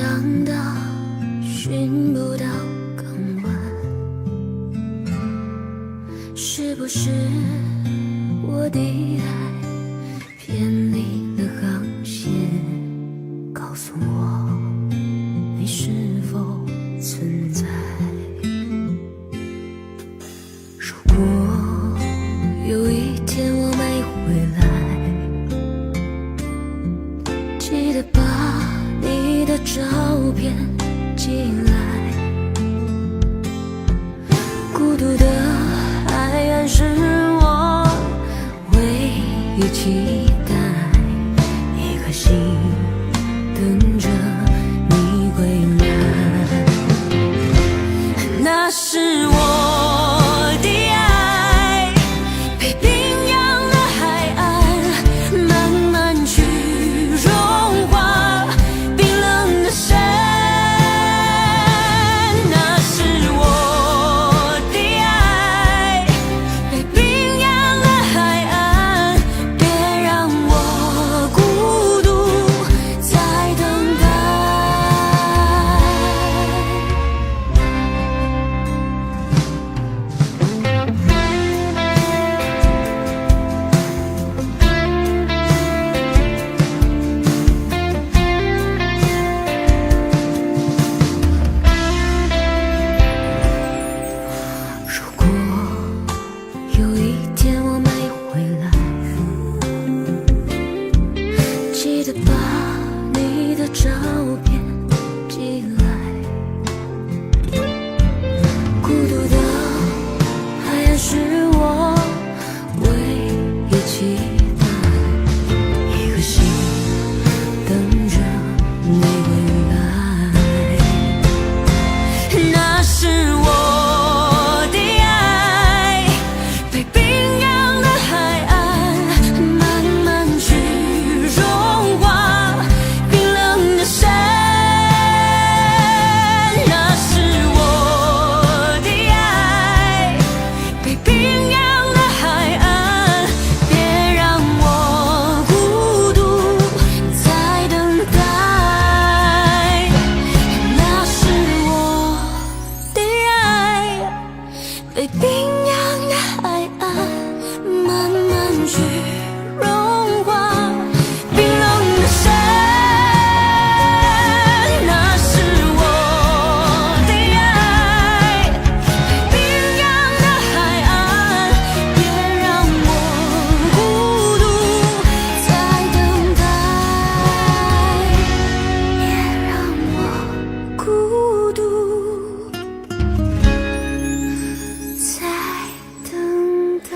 荡到寻不到港湾，是不是我的爱偏离了航线？告诉我，你是否存在？如果有一天我没回来，记得把你的照片寄来。孤独的海岸是我唯一期待，一颗心等着你归来。那是我的爱，被冰洋的海岸慢慢去融化冰冷的山。那是我的爱，被冰洋的海岸，别让我孤独在等待。如果有一天我没回来，记得把你的照片寄来。孤独的海岸是我唯一期待，一颗心等着你归来。那是我的爱，被冰洋的海岸慢慢去融化冰冷的山。那是我的爱，被冰洋的海岸，别让我孤独在等待。那是我的爱，被冰洋的海岸慢慢去融化冰冷的山。那是我的爱，被冰洋的海岸，别让我孤独在等待，别让我孤独在等待。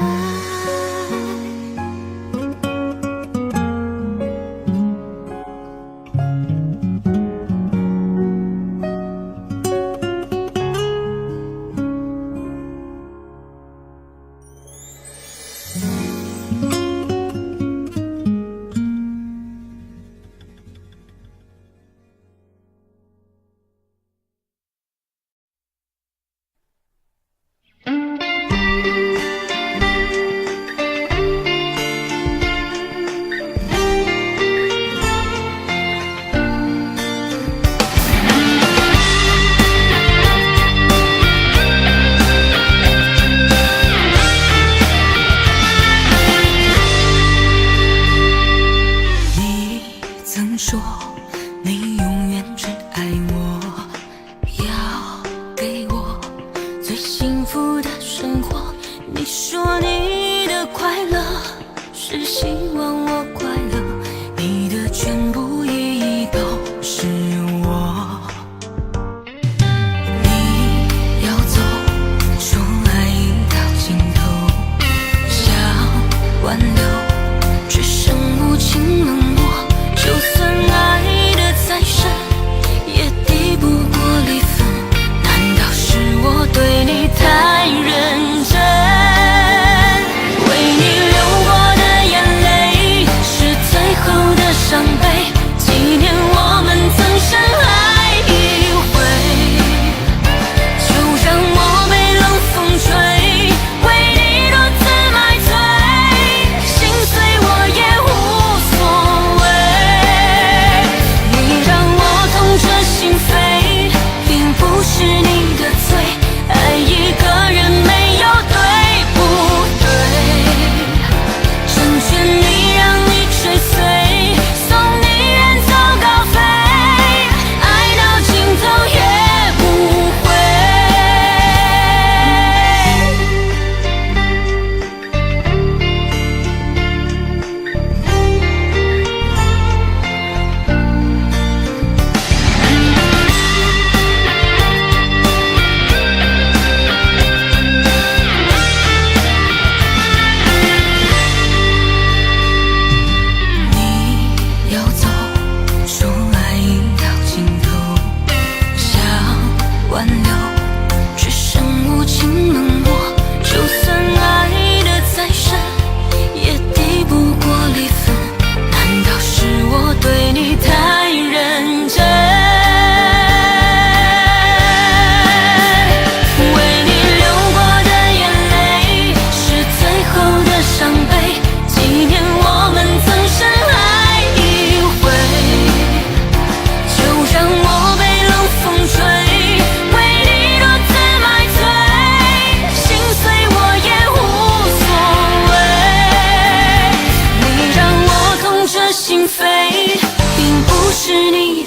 你曾说你永远只爱我，要给我最幸福的生活。你说你的快乐是希望我快乐，你的全部意义都是我。你要走，说爱已到尽头，想挽留，却剩无情冷漠。就算爱得再深，也抵不过离分。难道是我对你太认真？为你流过的眼泪是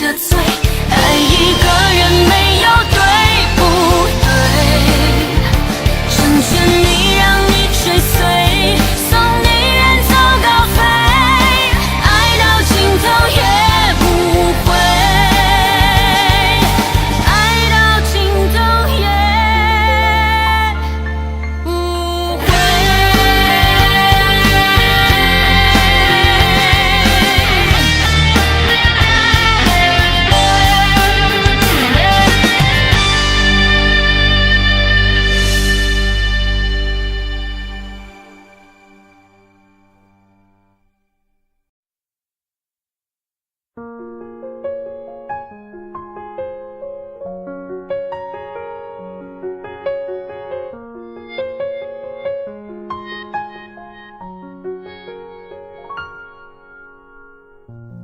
的罪，爱一个人没有对不对，成全你，让你追随，送你远走高飞，爱到尽头也不悔，爱到尽头也不悔。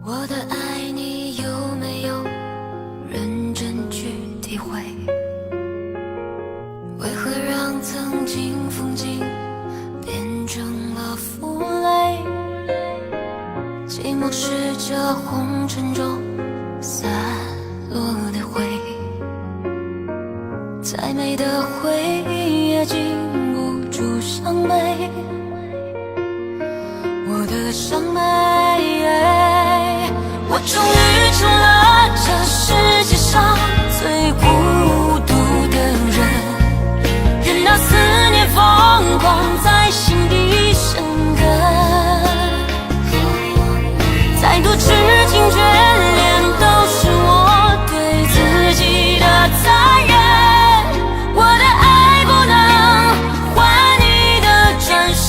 我的爱你有没有认真去体会？为何让曾经风景变成了负累？寂寞是这红尘中洒落的灰，再美的回忆也经不住伤悲。我的伤悲，我终于成了这世界上最孤独的人，任那思念疯狂在心底生根，再多痴情眷恋都是我对自己的残忍，我的爱不能换你的转身。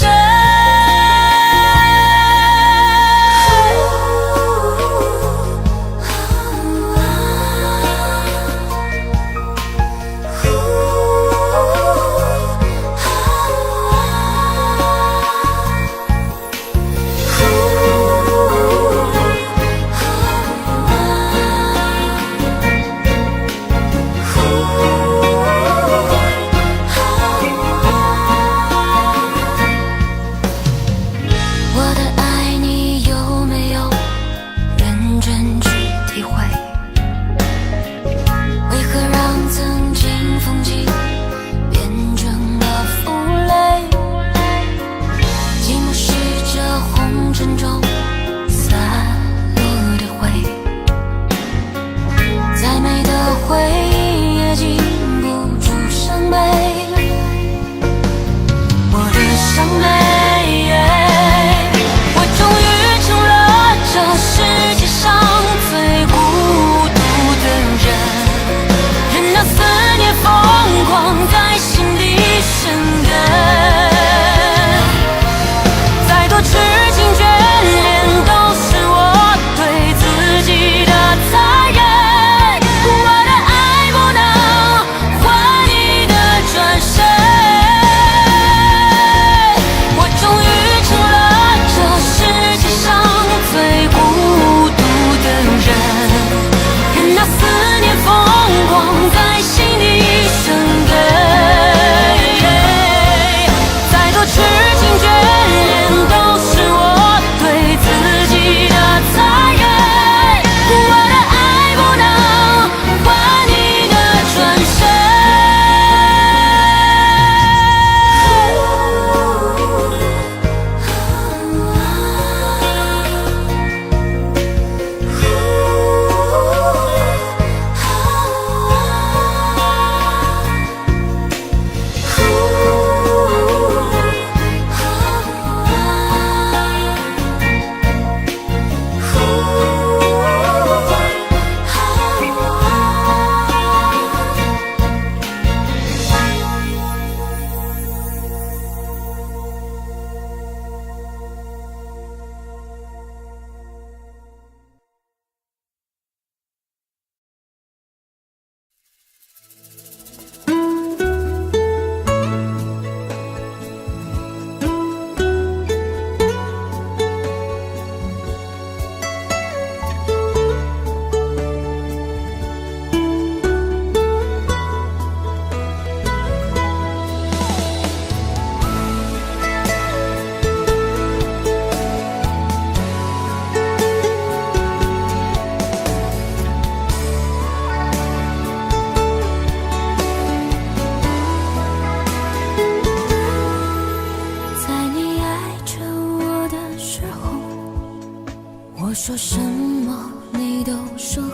我说什么你都说好，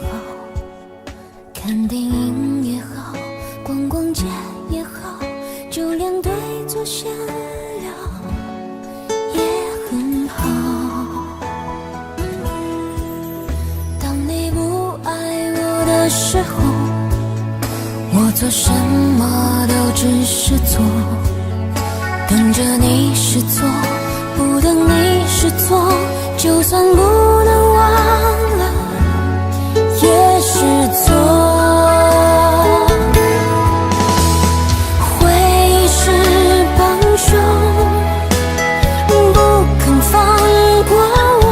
看电影也好，逛逛街也好，就连对坐闲聊也很好。当你不爱我的时候，我做什么都只是做，等着你是错，不等你是错，就算不能忘了也是错。回忆是帮凶，不肯放过我，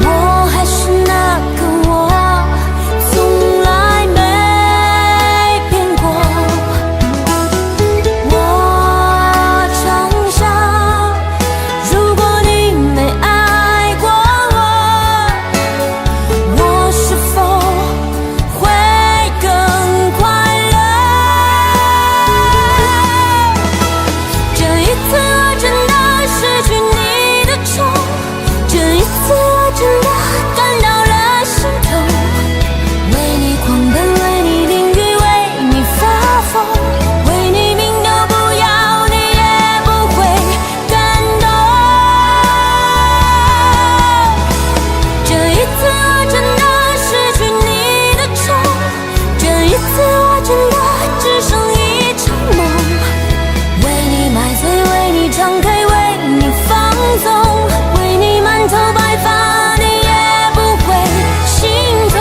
我还是那个我，从来没变过。我常想，如果你没爱过我，我是否会更快乐？这一次我真的失去你的宠，这一次我真的感到了心痛。为你狂奔，为你淋雨，为你发疯，为你命都不要，你也不会感动。这一次我真的失去你的宠，这一次我真的只剩一场梦。为你买醉，为你唱 K， 为你放纵，为你满头白发，你也不会心痛。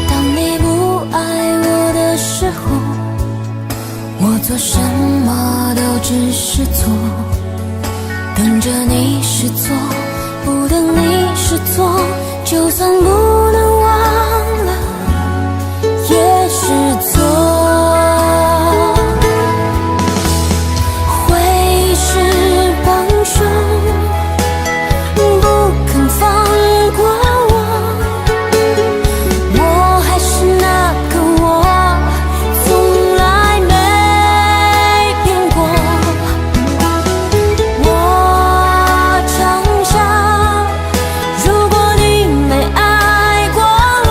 当你不爱我的时候，我做什么都只是错，等着你是错，不等你是错，就算不能忘了也是错。回忆是帮凶，不肯放过我，我还是那个我，从来没变过。我常想，如果你没爱过我，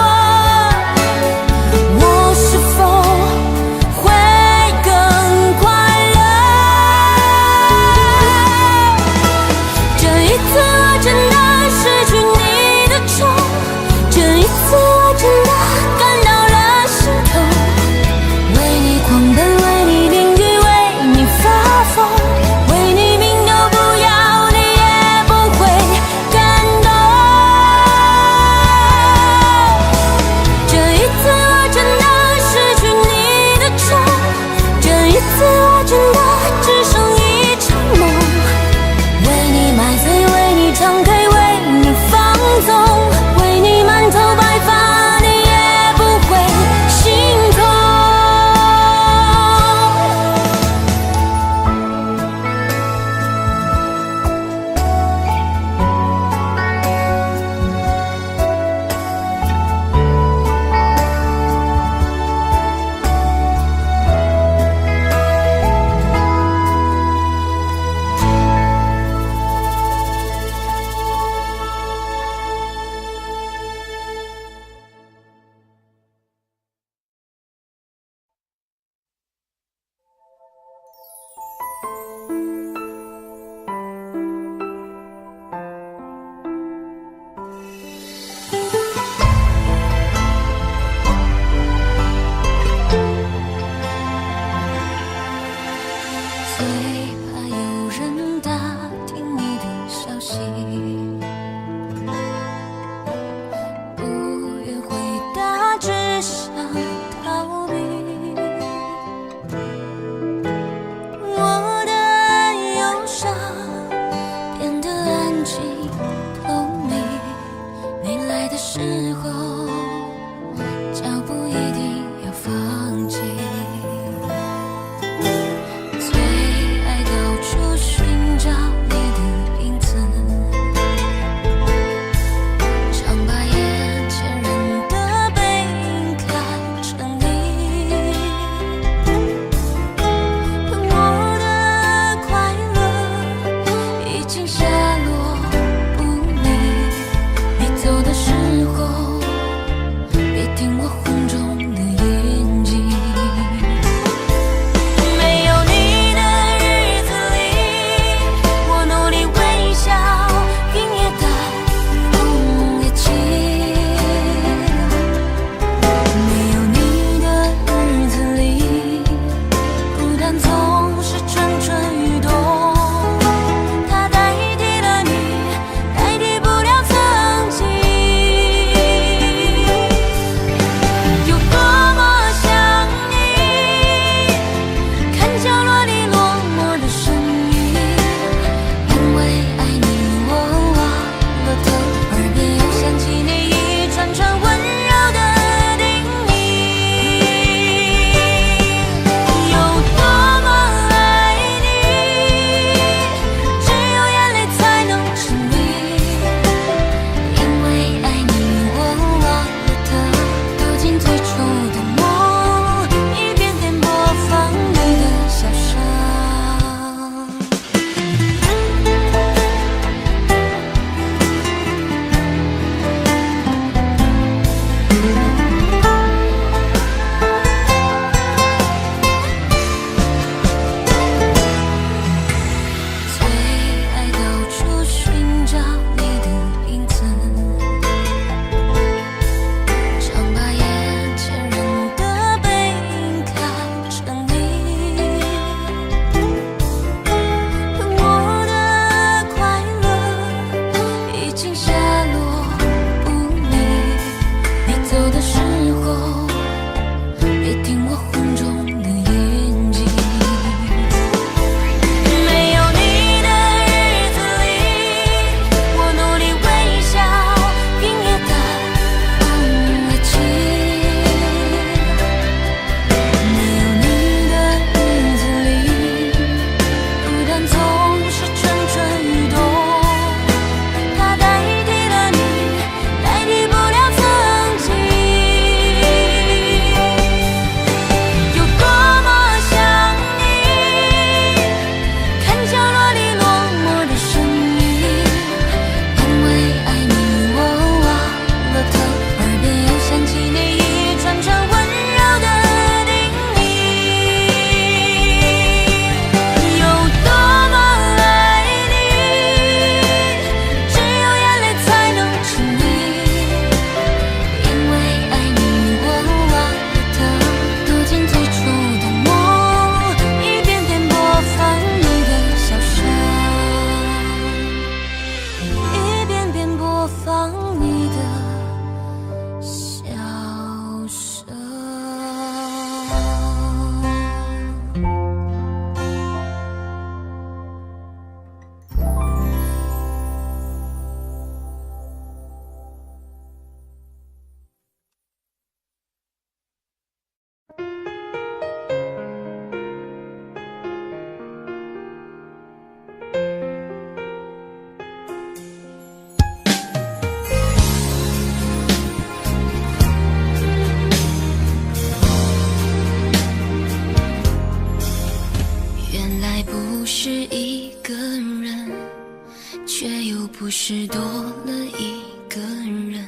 故事多了一个人。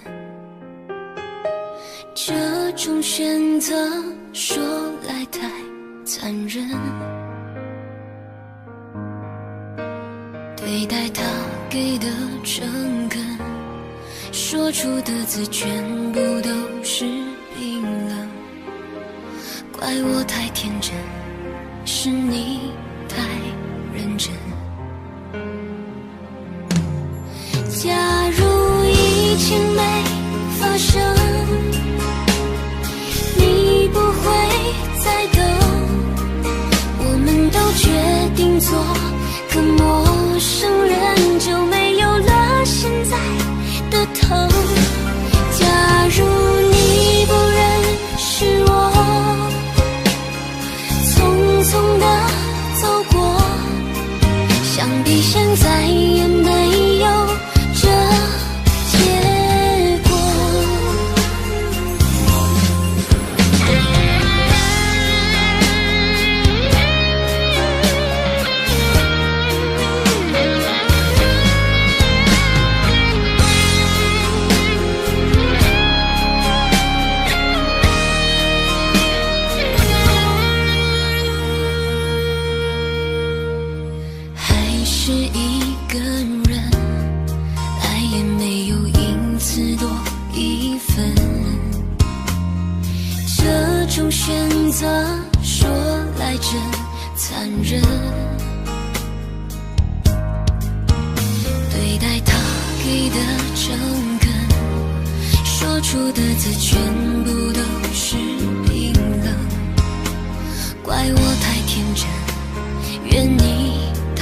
这种选择说来太残忍，对待他给的诚恳，说出的字全部都是冰冷。怪我太天真，是你太认真。假如一切没发生，你不会再等，我们都决定做个陌生人，就没有了现在的疼。假如你不认识我，匆匆地走过，想必现在也没有这结果。还是一个人，爱也没有因此多一分。这种选择说来真残忍，对待他给的诚恳，说出的字全部都是冰冷。怪我太天真，怨你太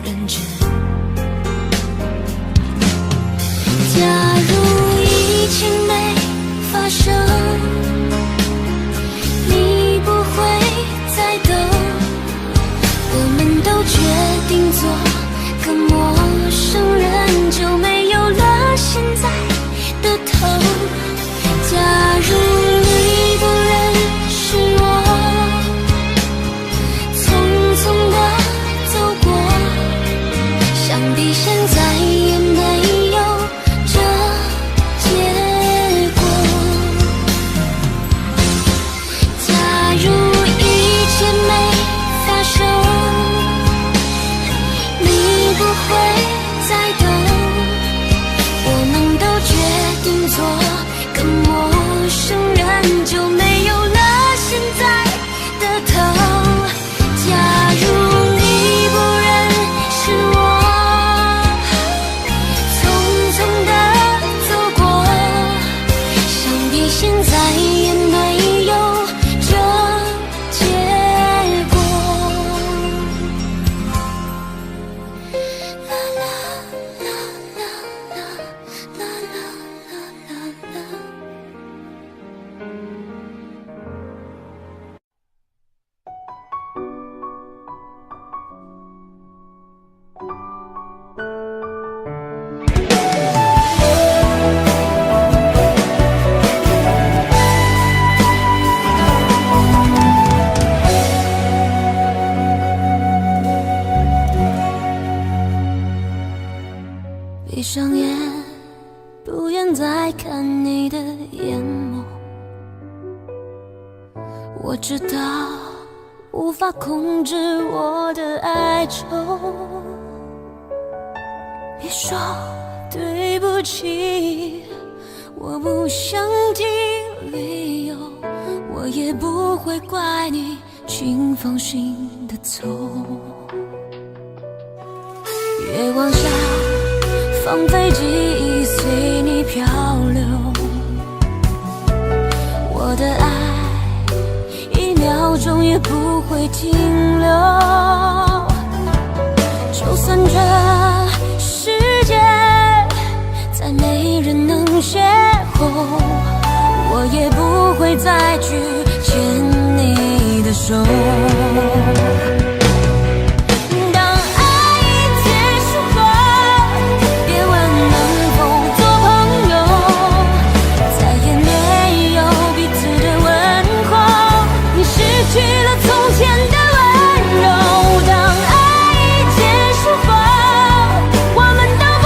认真。假如一切没发生，你不会再等，我们都决定做个陌生人，就没有了现在的疼。假如你不认识我，匆匆地走过，想必现在也没有这结果。假如一切没发生，你不会再等，我们都决定做个陌生人，就没有了现在的疼。假如你不认识我，匆匆地走过，想必现在也没有这结果。啦啦啦啦啦啦啦啦啦。闭上眼，不愿再看你的眼眸。我知道无法控制我的哀愁，别说对不起，我不想听理由，我也不会怪你，请放心的走。月光下放飞记忆，随你漂流，我的爱1秒钟也不会停留。就算这世界再没人能邂逅，我也不会再去牵你的手。去了从前的温柔，当爱已结束后，我们都不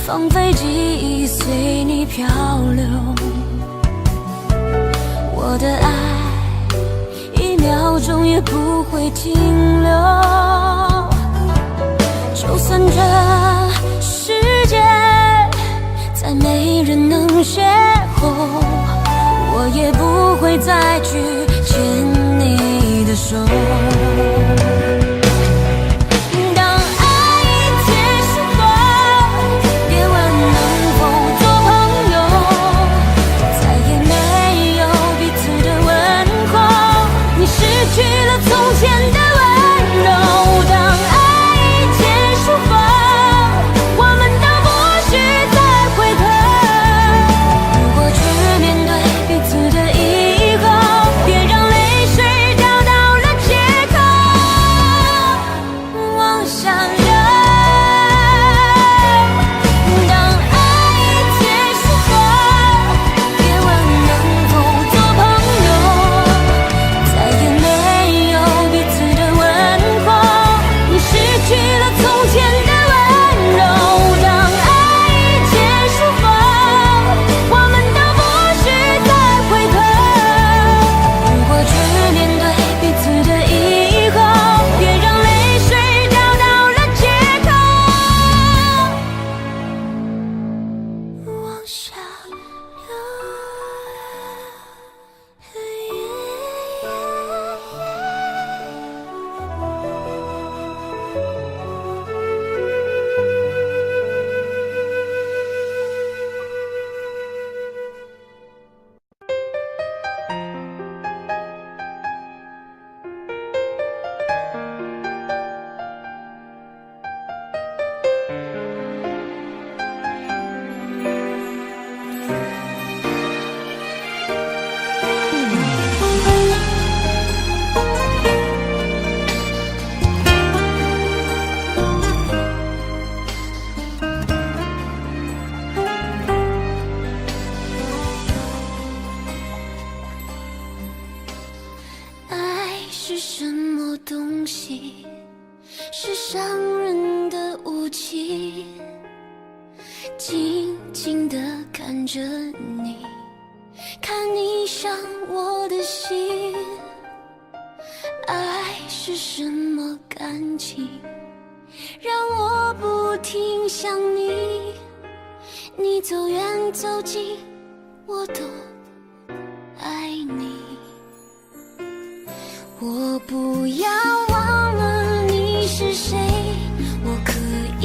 放飞记忆随你漂流。我的爱1秒钟也不会停留，就算这世界再没人能邂逅，我也不会再去牵你的手。是什么东西？是伤人的武器。静静地看着你，看你伤我的心。爱是什么感情？让我不停想你。你走远走近，我都爱你。我不要忘了你是谁，我可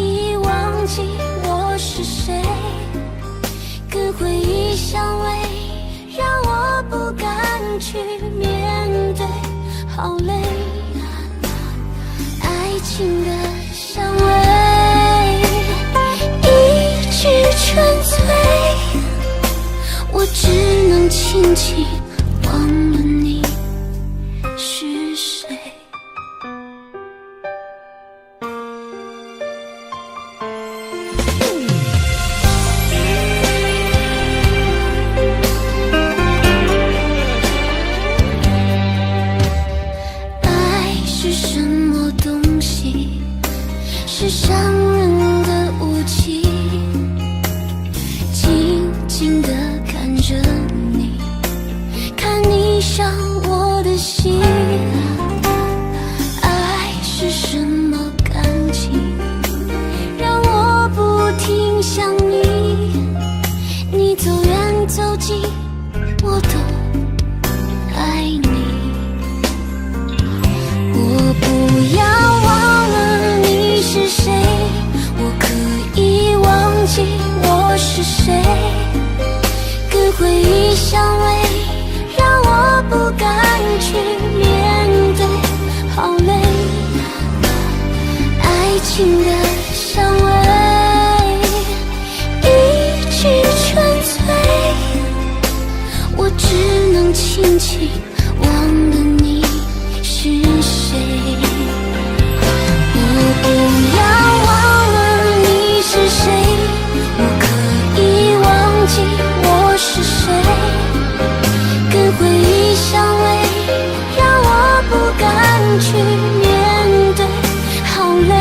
以忘记我是谁，跟回忆相偎，让我不敢去面对，好累。爱情的香味一直纯粹，我只能轻轻忘了你是谁。爱是什么东西？是伤人的武器。静静地看着你，看你伤我的心。爱是什么感情？让我不停想你。你走远走近，我都爱你。我不要忘了你是谁，我可以忘记我是谁，跟回忆相偎，让我不敢去面对，好累。爱情的香味一直纯粹，我只能轻轻忘了你是谁。我不要忘了你是谁，我可以忘记我是谁，跟回忆相偎，让我不敢去面对，好累。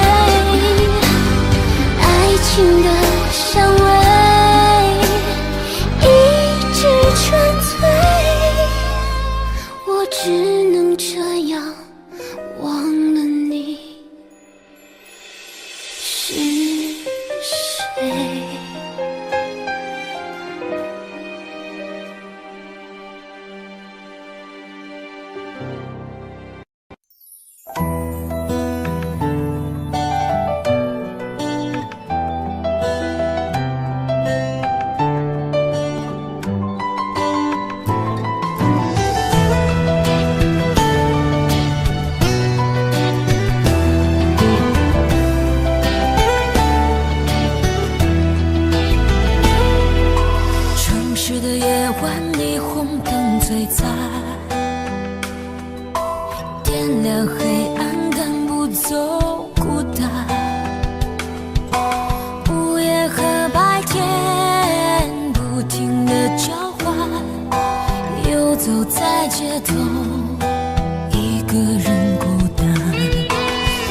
街头，一个人孤单。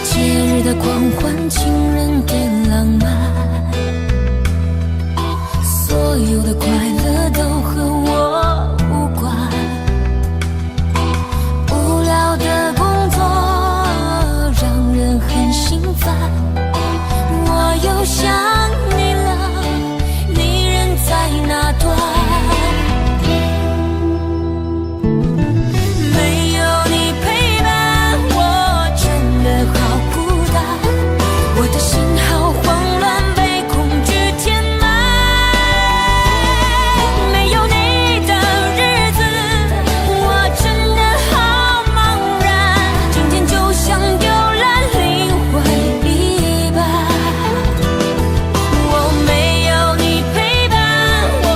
节日的狂欢，情人的浪漫，所有的快乐都和我无关。无聊的工作让人很心烦，我又想你了，你人在哪端？没有你陪伴，我真的好孤单，我的心好慌乱，被恐惧填满。没有你的日子，我真的好茫然，今天就像丢了灵魂一般。我没有你陪伴，我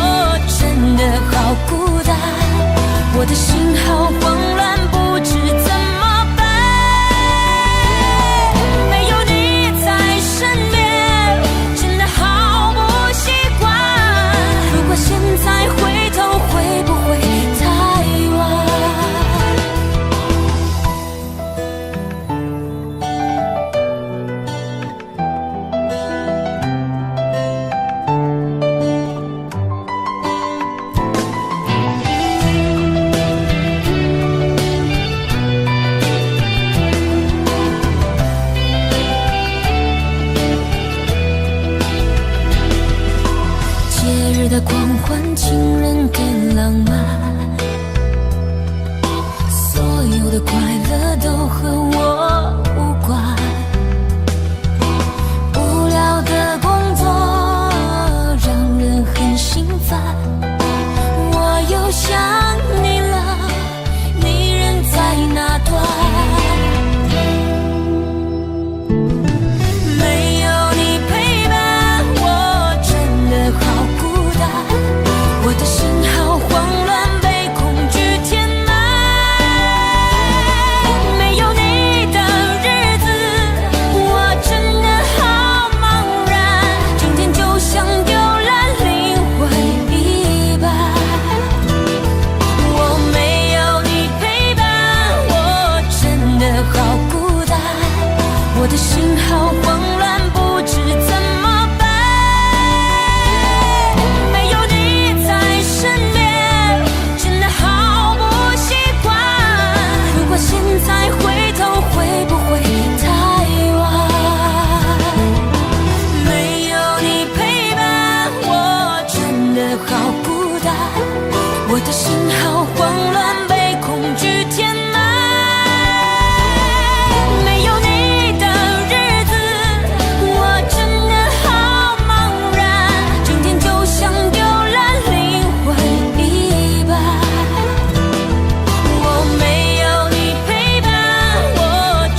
真的好孤单，我的心好慌乱，不知怎么办。没有你在身边，真的好不习惯。如果现在回头，会不会太晚？节日的狂欢，情人的浪漫，所有的快乐都和我无关。无聊的工作让人很心烦，我又想你了，你人在哪端？没有你陪伴，我真的好孤单，我的心好慌乱，被恐惧填满。没有你的日子，我真的好茫然，今天就像丢了灵魂一般。我没有你陪伴，我真的好孤单，我的心好慌乱，不知怎么办。没有你在身边，真的好不习惯。如果现在回头，会不会太晚？没有你陪伴，我真的好孤单，我的心好慌乱，被恐惧填满。没有你的日子，我真的好茫然，今天就像丢了灵魂一般。我没有你陪伴，我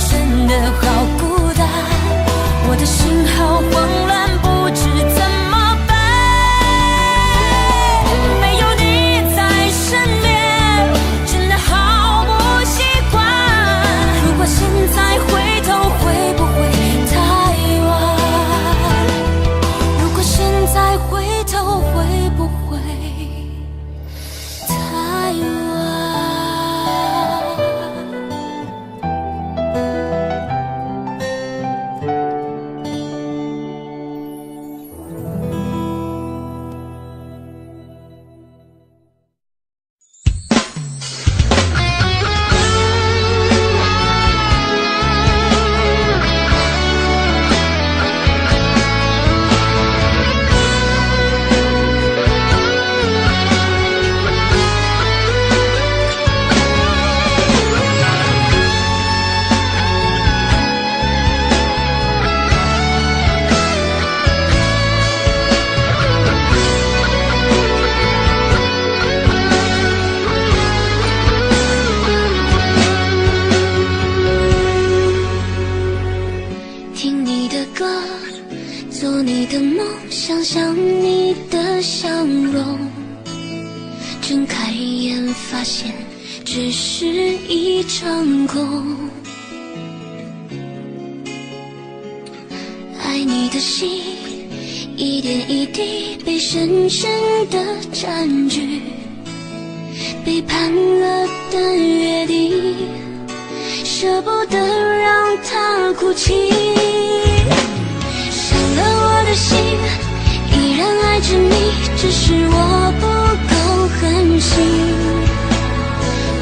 真的好孤单，我的心好慌乱，不知怎么办。没有你在身边，真的好不习惯。如果现在回头，会不会太晚？如果现在回头，会不会太晚？听你的歌，做你的梦，想象你的笑容。睁开眼，发现只是一场空。爱你的心，一点一滴被深深的占据，背叛了的约定，舍不得让它哭泣，伤了我的心，依然爱着你，只是我不够狠心。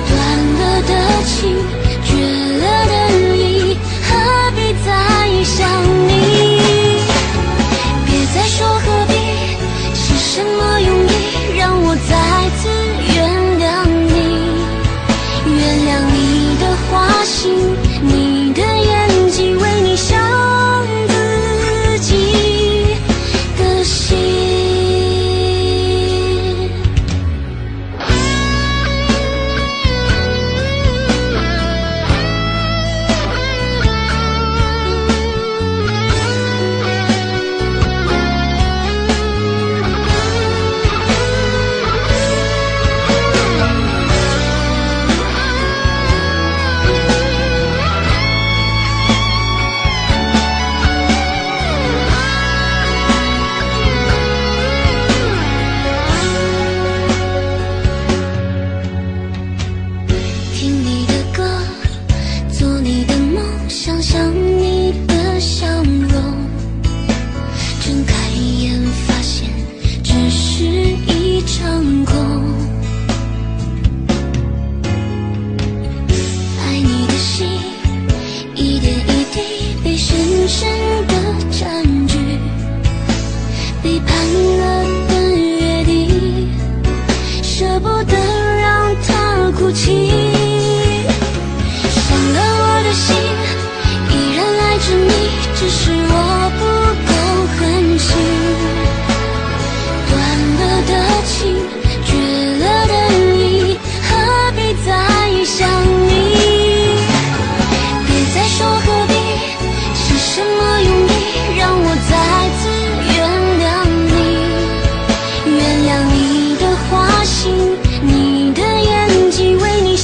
断了的情，绝了的意，何必再想你？别再说何必，是什么用意让我再次原谅你？原谅你的花心，你的演技，为你伤自己的心。听你的歌，做你的梦，想象你的笑容，睁开眼发现只是一场空。爱你的心，一点一滴被深深的占据，背叛了的约定，舍不得让它哭泣。伤了我的心，依然爱着你，只是我不够狠心。断了的情，绝了的意，何必再想你？别再说何必，是什么用意让我再次原谅你？原谅你的花心，你的演技，为你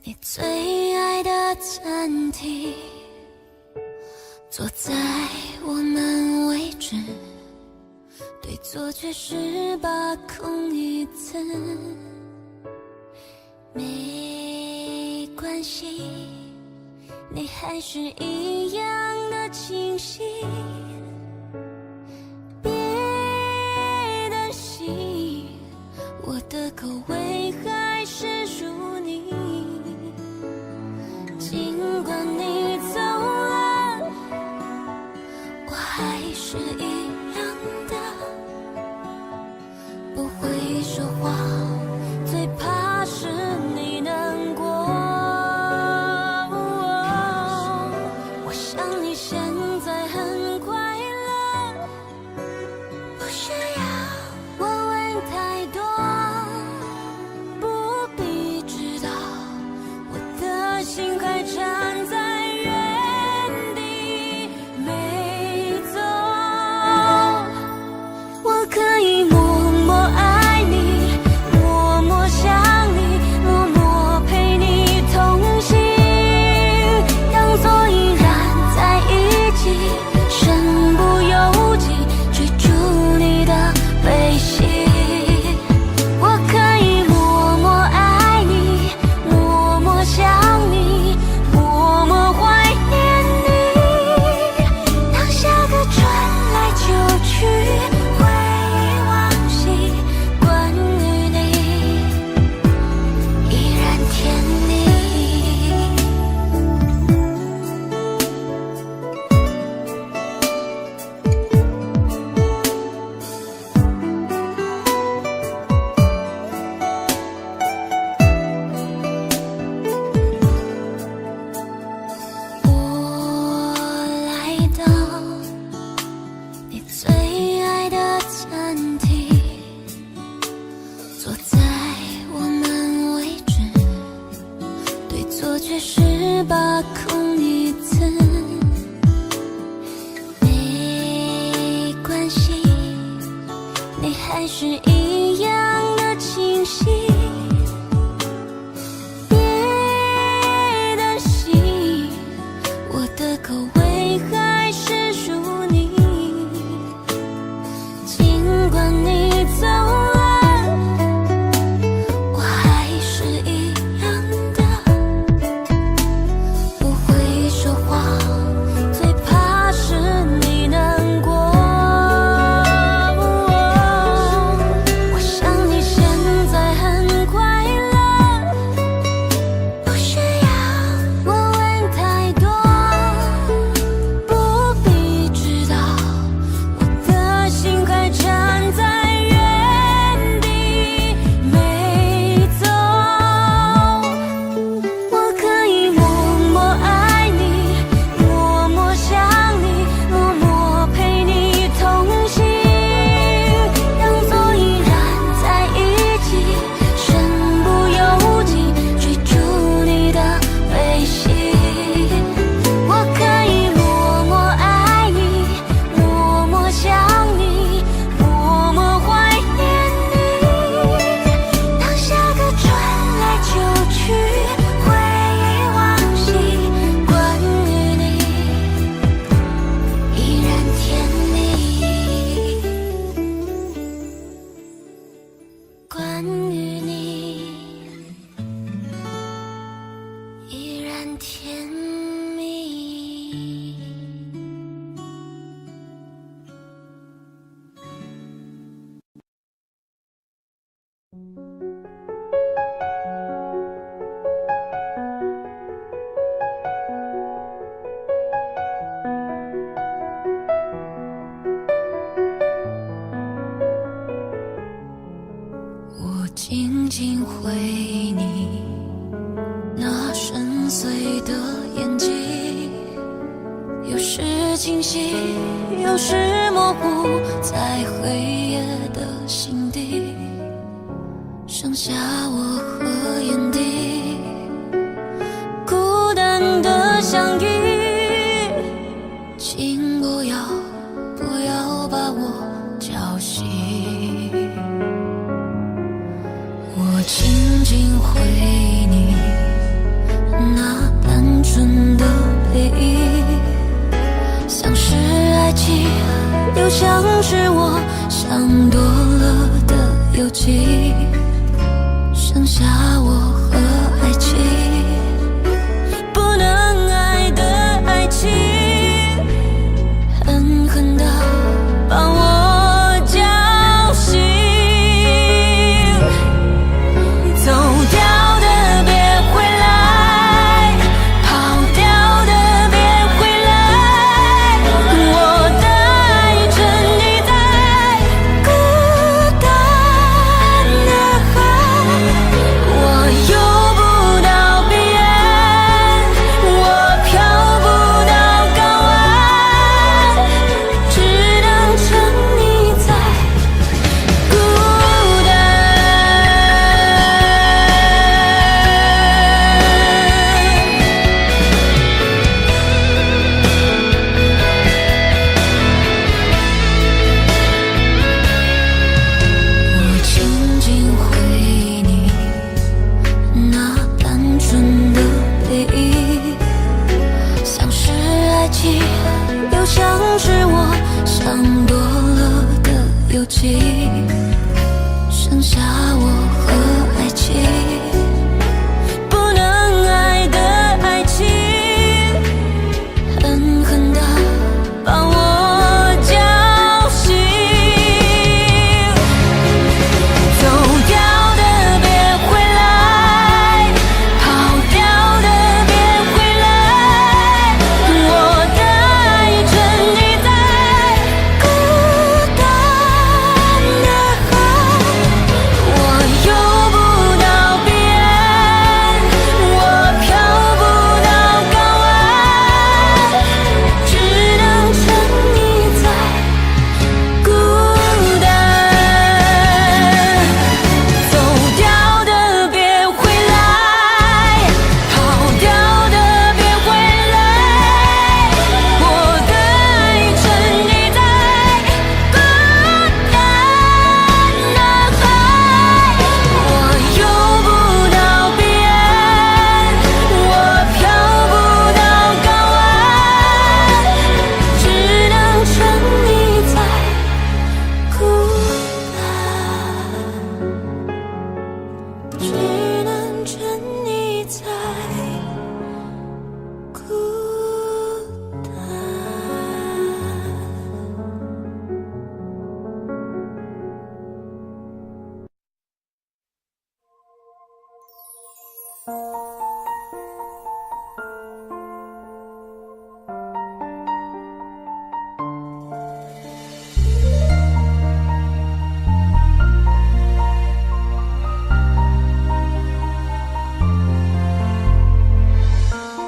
你最爱的餐厅，坐在我们位置，对错却是把空一次。没关系，你还是一样的清晰。别担心，我的口味还是属你。尽管你走了，我还是一样的，不会说谎，最怕是你难过。我想你现在很快乐，不需要我问太多，不必知道我的心还站在原地没走。我可以默默爱你，默默想你，默默陪你同行，当作依然在一起，身不由己追逐你的背信。我可以默默爱你，默默想你，默默怀念你，当下个转来就去，回忆往昔，关于你依然甜蜜。我来到你最爱的餐厅，坐在我们位置，对错却是把空一次。没关系，你还是一样的清晰。别担心，我的口味还是属你。尽管你走了，我还是一样的，不会说谎，最怕是你难过。我想你现在很快乐，不需要我问太多，不必知道我的心还站在原地没走。我可以默默爱你，默默想你，默默陪你同行，当作依然在一起，身不由己追逐你的背信。我可以默默爱你，默默想你，默默怀念你，当下个转来就去，回忆往昔，关于你依然甜蜜，关于你依然甜蜜。我静静回你那深邃的眼睛，有时清晰，有时模糊，在黑夜的心底，剩下我和眼底，孤单的相遇。请不要把我叫醒，我静静回你伤多了的友情，剩下我和爱情。不能爱的爱情，狠狠地把我叫醒。走掉的别回来，跑掉的别回来，我的爱沉溺在孤单的海，我游不到彼岸，我飘不到港湾，只能沉溺在孤单。我静静回忆你那单纯的背影，像是爱情，又像是我伤多了的友情，剩下我和爱情。不能爱的爱情，狠狠地把我叫醒。走掉的别回来，跑掉的别回来，我的爱沉溺在孤单的海，我游不到彼岸，我飘不到港湾，只能沉溺在孤单。走掉的别回来，跑掉的别回来，我的爱沉溺在孤单的海，我游不到彼岸，我飘不到港湾，只能沉溺在孤单，只能沉溺在孤单。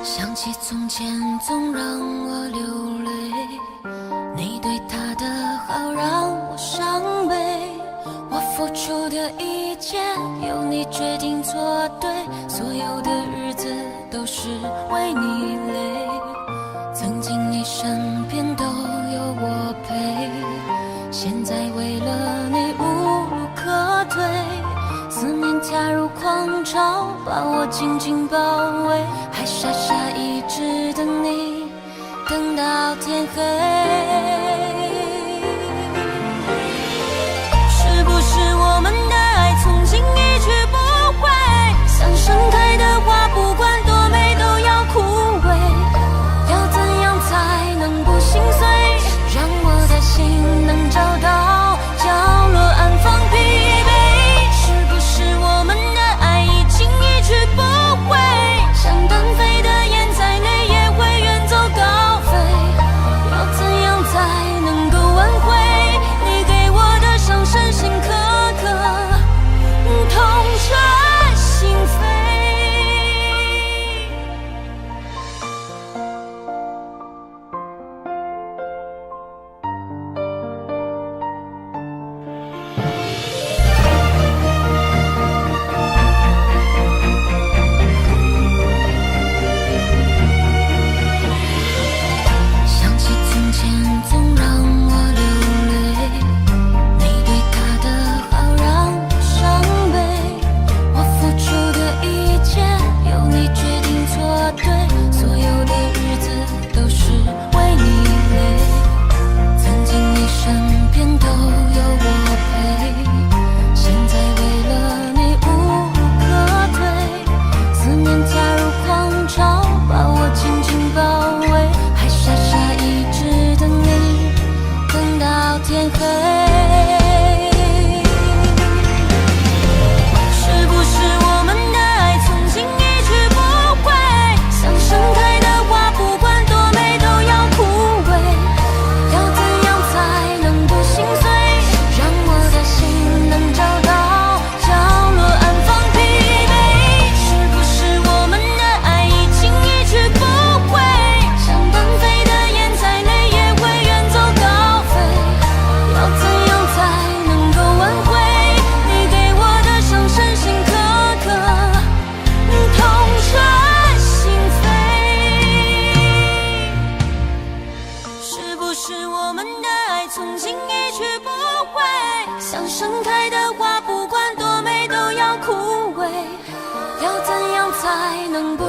想起从前总让我流泪，你对他的好让我伤悲，我付出的一切由你决定做对，所有的日子都是为你累，曾经你身边都有我陪，现在为了你无路可退，思念加入狂潮，把我紧紧包围，还傻傻一直等你，等到天黑。是不是我们的爱从今一去不回，像盛开的花，不管多美都要枯萎，要怎样才能不心碎，让我的心能找到角落安放疲惫。是不是我们的爱已经一去不回，像单飞的雁在内也会远走高飞，要怎样才能够挽回你给我的伤深深刻刻，痛彻心扉。想起从前总让我流泪，你对他的好让我伤悲，我付出的一切由你决定做对，所有的日子都是为你累，曾经你身边都有我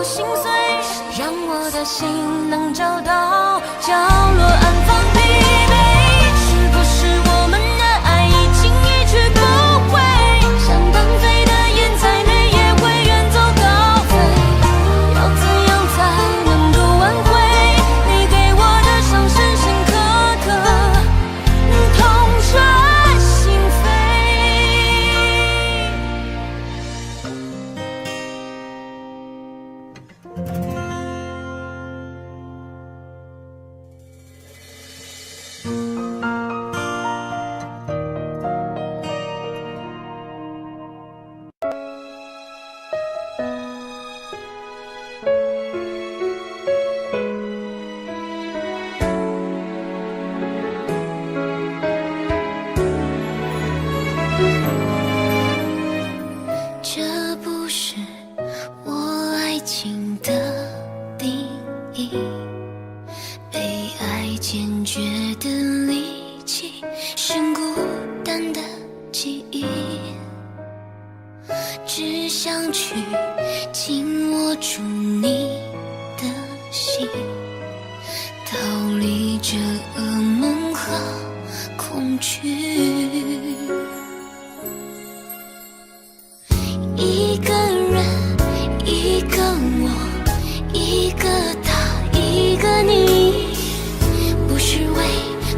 心碎，让我的心能找到角落安放疲惫。是不是我们的爱已经一去不回？像单飞的燕在绿野会远走高飞，要怎样才能够挽回你给我的伤深深刻刻，痛彻心扉。这不是我爱情的定义，被爱坚决的力气，是孤单的记忆，只想去紧握住你的心，逃离这噩梦和恐惧。一个人，一个我，一个他，一个你，不是为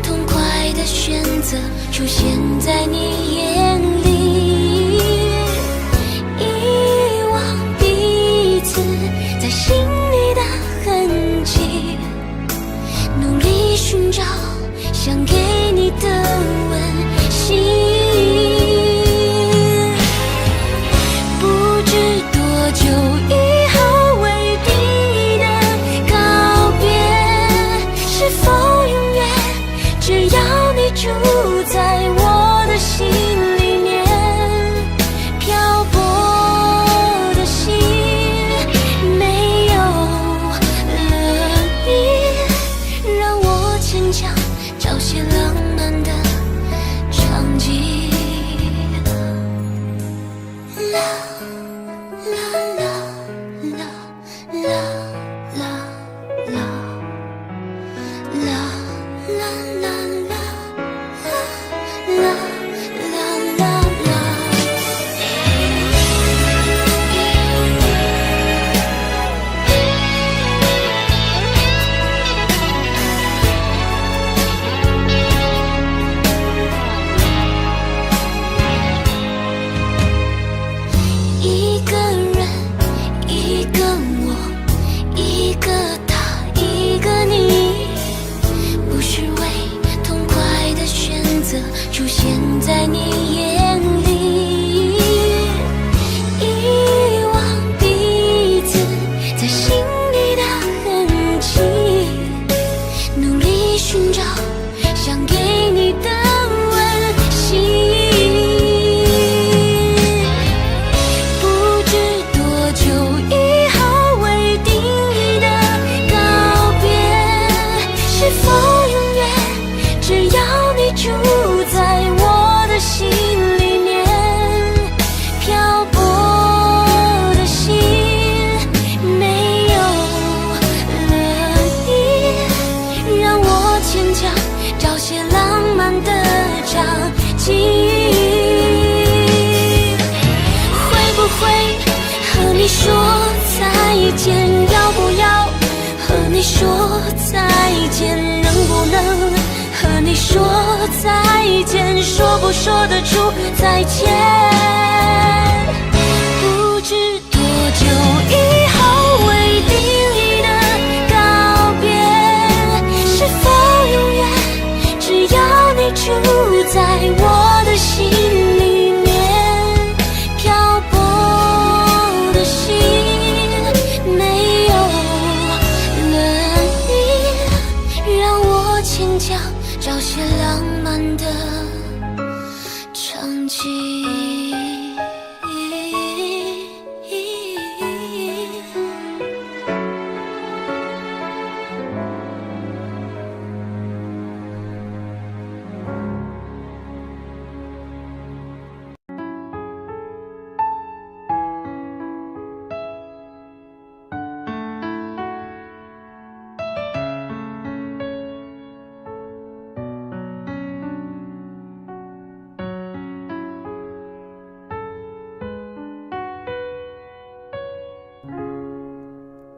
痛快的选择出现在你眼里，遗忘彼此在心里的痕迹，努力寻找想给你的温馨。就以后为定义的告别，是否永远？只要你住在我的心里面，漂泊的心没有了你，让我牵强找些浪漫的场景。一个人，一个我，一个他，一个你，不是为痛快的选择出现在你眼里，遗忘彼此在心里的痕迹，努力寻找想给你的温馨。住在我的心里面，漂泊的心没有了你，让我牵强找些浪漫的场景。会不会和你说再见？要不要和你说再见？能不能和你说再见？说不说得出再见？不知多久以后为定义的告别，是否永远？只要你住在我的心里面，漂泊的心没有了你，让我牵强找些浪漫的场景。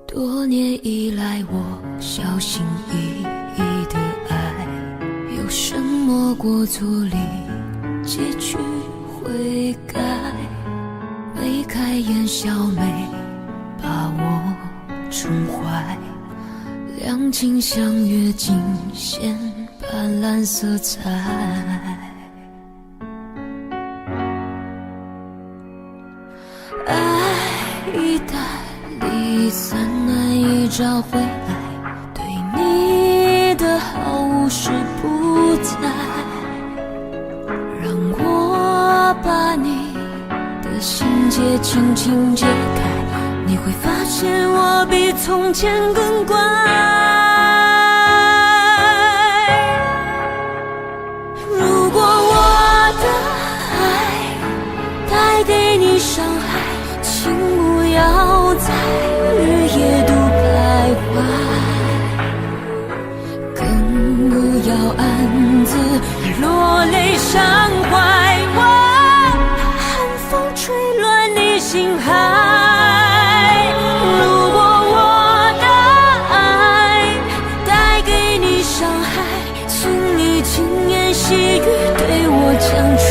多年以来，我小心翼翼的爱，有什么过错里结局悔改？眉开眼笑没把我宠坏，两情相悦尽显斑斓色彩。爱一旦离散，难以找回来，对你的好无时不在。让我把你的心结轻轻解开，你会发现我比从前更乖。如果我的爱带给你伤害，请不要在日夜都徘徊，更不要暗自落泪伤怀。我怕寒风吹乱你心海。如果我的爱带给你伤害，请你轻言细语对我讲出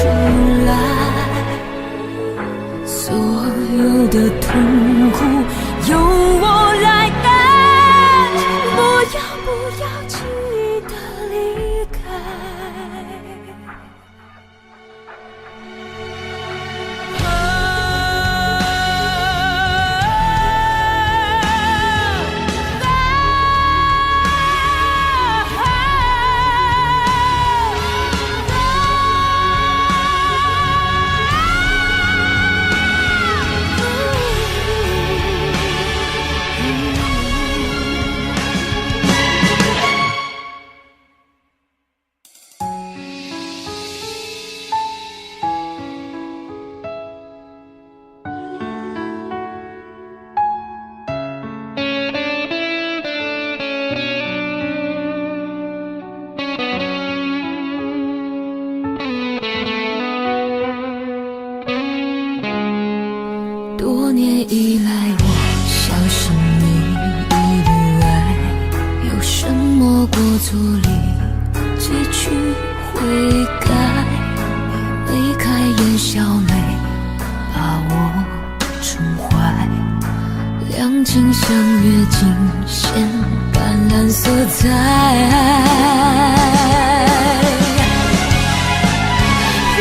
来。所有的痛苦由我来担，不要轻易的离开。多年以来，我小心翼翼的爱，有什么过错里结局悔改？眉开眼笑没把我宠坏，两情相悦尽显斑斓色彩。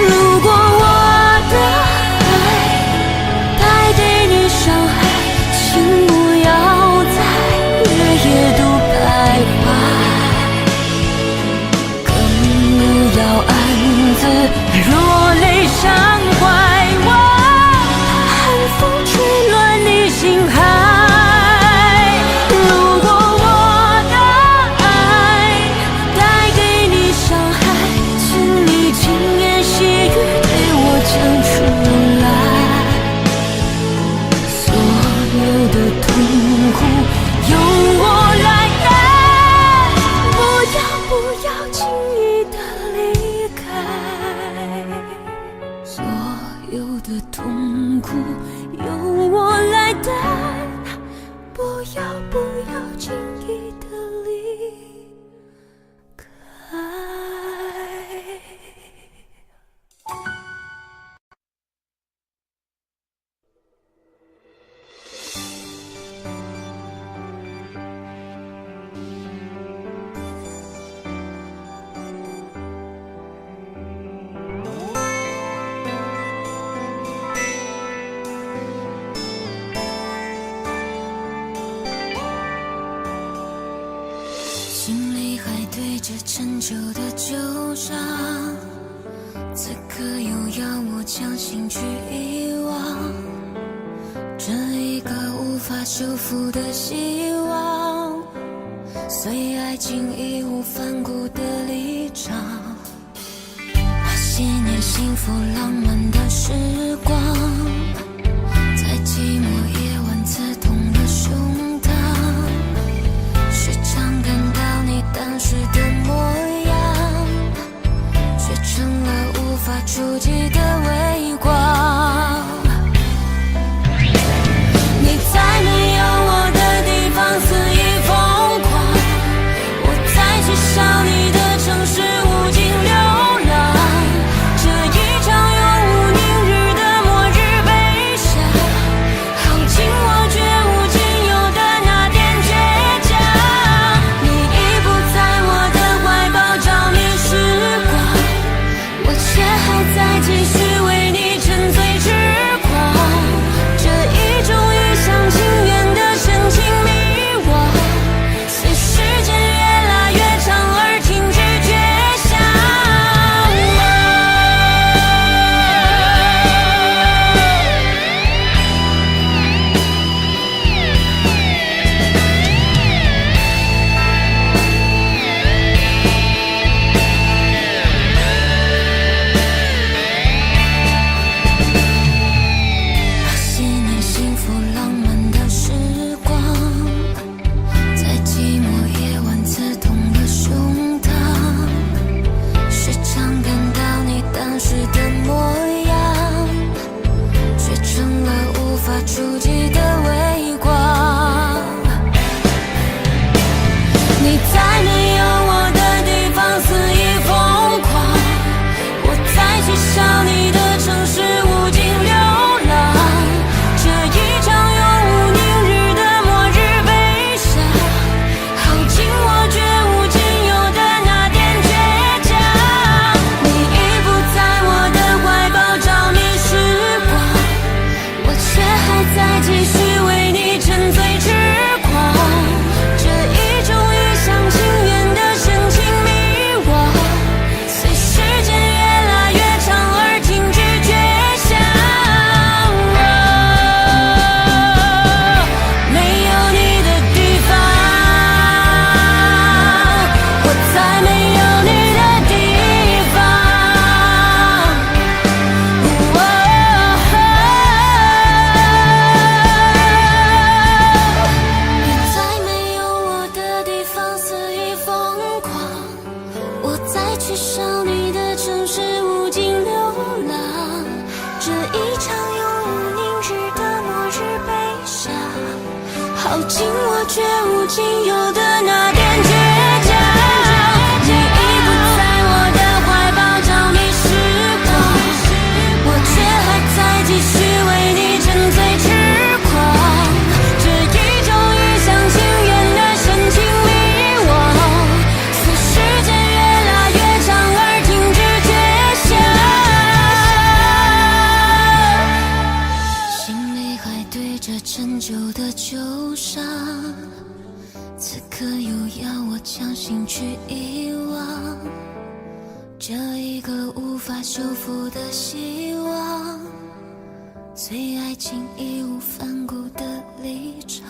如果我的爱给你伤害，请不要在日夜都徘徊，更不要暗自落泪伤怀。我怕寒风吹乱你心海。如果我的爱带给你伤害，请你轻言细语对我讲出来。的痛苦由我来担，不要轻易的离开。所有的痛苦由我来担，不要轻易的离开。心里还堆着陈旧的旧伤，此刻又要我强行去遗忘，这一个无法修复的希望，随爱情义无反顾的离场。那些年幸福浪漫的时光，在寂寞夜晚刺痛了胸膛，时常感到你当时的模样，却成了无法触及的微光。你在没有我的地靠近我却无仅有的那点倔强。你已不在我的怀抱着迷失过，我却还在继续为你沉醉痴狂。这一种一厢情愿的深情迷惘，随时间越拉越长而停止绝响。心里还堆着陈旧的旧伤，此刻又要我强行去遗忘，这一个无法修复的希望，随爱情义无反顾的离场。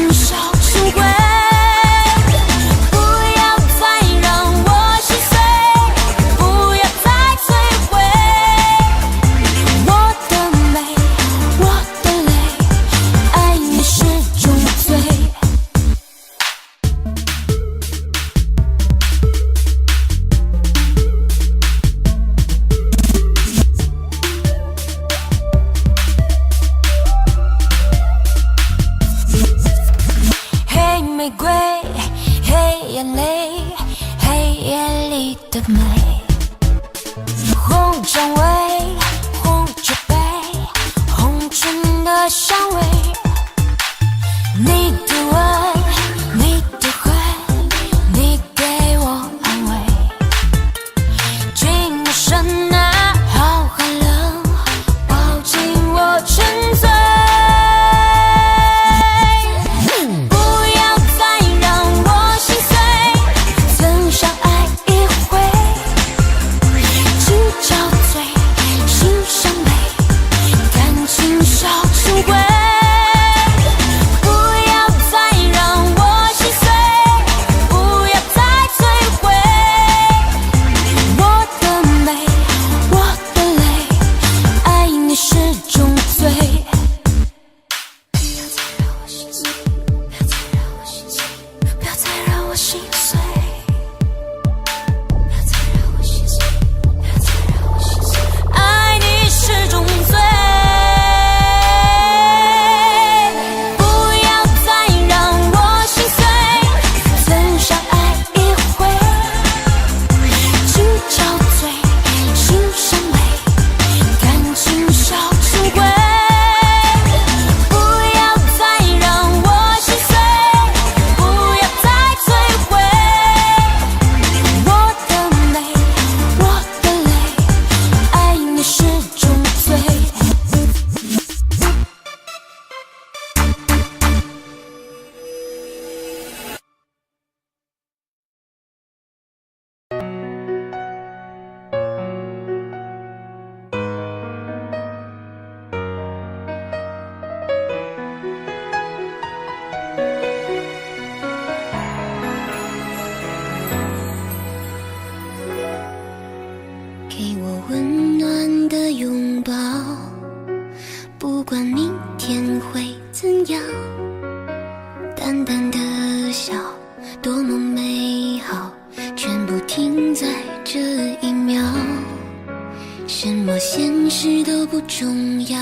情少成灰。不要再让我心碎，不要再摧毁我的美，我的泪，爱你是种罪。黑玫瑰，黑眼泪，黑夜里的美，红蔷薇，红酒杯，红唇的香味，你的吻，你的吻，你给我安慰。静的深啊，好寒冷，抱紧我沉醉。给我温暖的拥抱，不管明天会怎样，淡淡的笑，多么美好，全部停在这一秒。什么现实都不重要，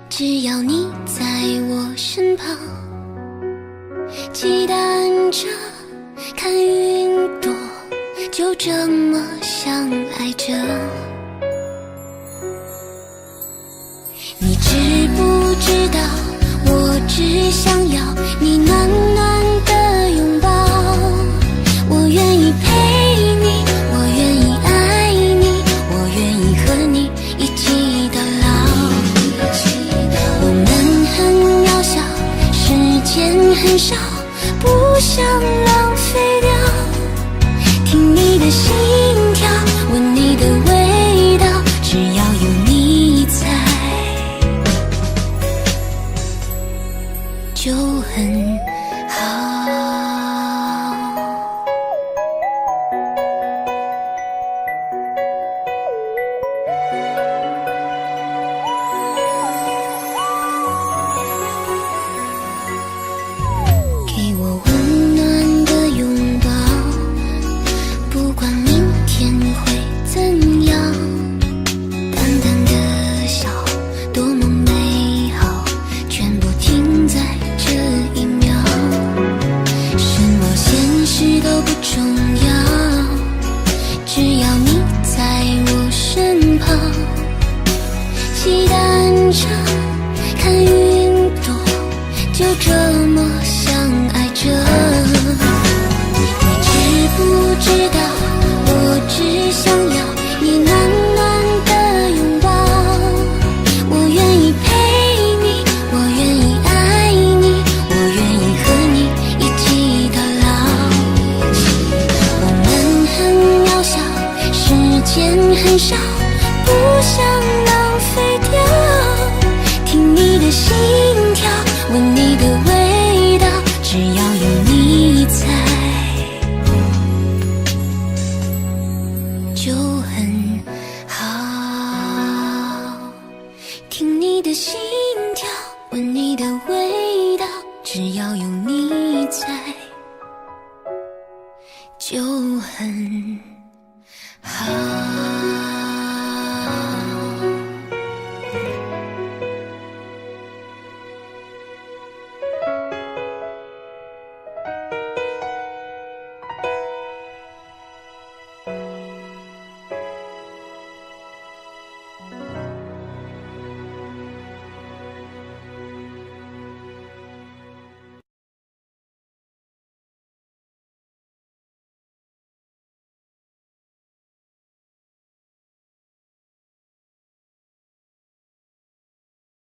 只要你在我身旁，期待着看云朵，就这么相爱着。你知不知道，我只想要你暖暖的拥抱。我愿意陪你，我愿意爱你，我愿意和你一起到老。我们很渺小，时间很少，不想浪费掉。听你的心跳，闻你的味道，只要有你在就很好。给我温暖的拥抱，不管明天会怎样，淡淡的笑，多么美好，全部停在这一秒。什么现实都不重要，只要你在我身旁，期待着看云朵，就这么相爱着。你知不知道，我只想要你暖暖的拥抱。我愿意陪你，我愿意爱你，我愿意和你一起到老。我们很渺小，时间很少，不想浪费掉。听你的心跳，闻你的味你的味道，只要有你在，就很